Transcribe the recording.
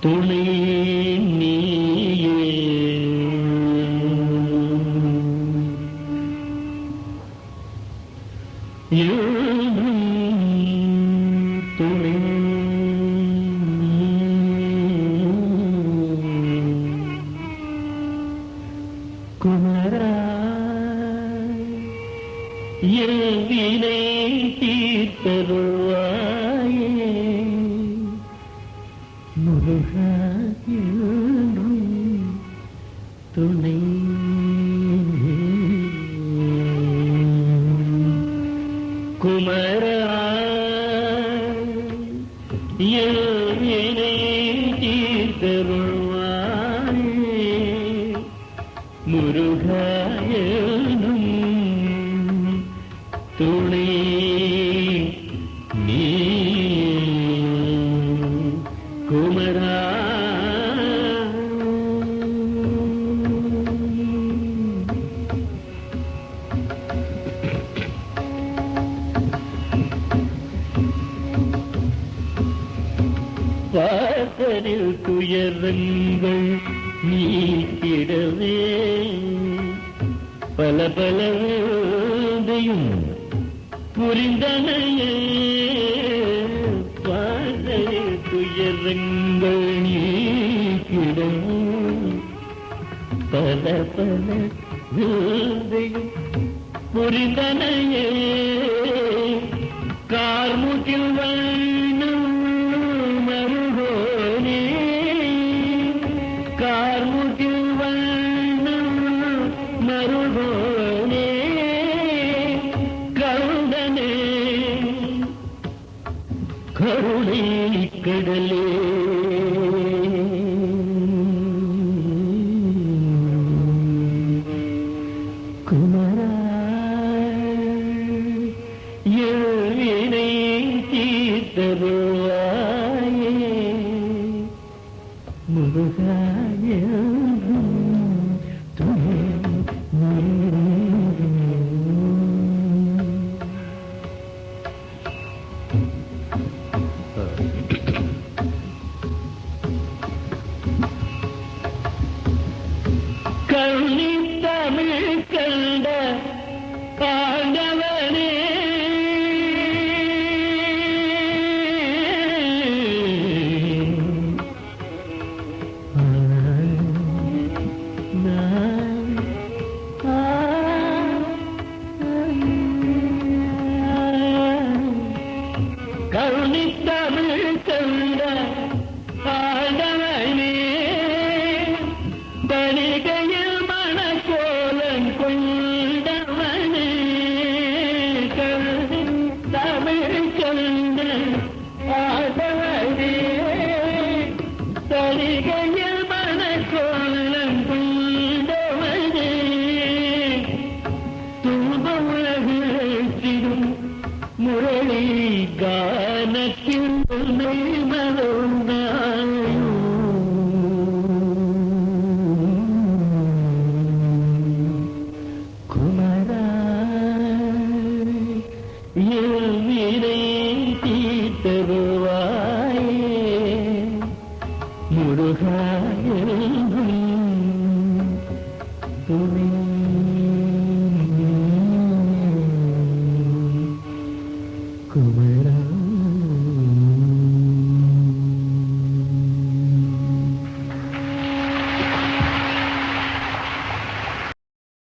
துணை நீயே என்றும் துணை குமரா என் வினை தீர்த்தருள்வாயே முருகா என்றும் துணை குமரா என் வினை தீர்த்தருள்வாயே முருகா என்றும் துணை நீ குமரா வாசலில் துயரங்கள் நீக்கிடவே பல பல வேதையும் புரிந்தனையே வாசலில் துயரங்கள் நீக்கிடவே பல பல வேதையும் புரிந்தனையே கார்முகில் வண்ணம் மருகோனே கார்முகில் வண்ணம் மருகோனே கருடனே கருணை கடலே குமரா எழுவினை தீர்த்தருள்வாயே முருகா என்றும் துணை கண்ணி தமிழ் கண்ட ஆண்டவனே கருணி தமிழ் கண்ட ஆண்டவனே பணிகையில் மணக்கோலம் கொண்டவனே கருணி தமிழ் கண்ட ஆண்டவனே பணிகையில் மணக்கோலம் கொண்டவனே துன்ப உலகிலும் முரளி கானத்தில் உன்னை மறந்தாயோ குமரா என் வினை தீர்த்தருள்வாயே முருகா என்றும் துணை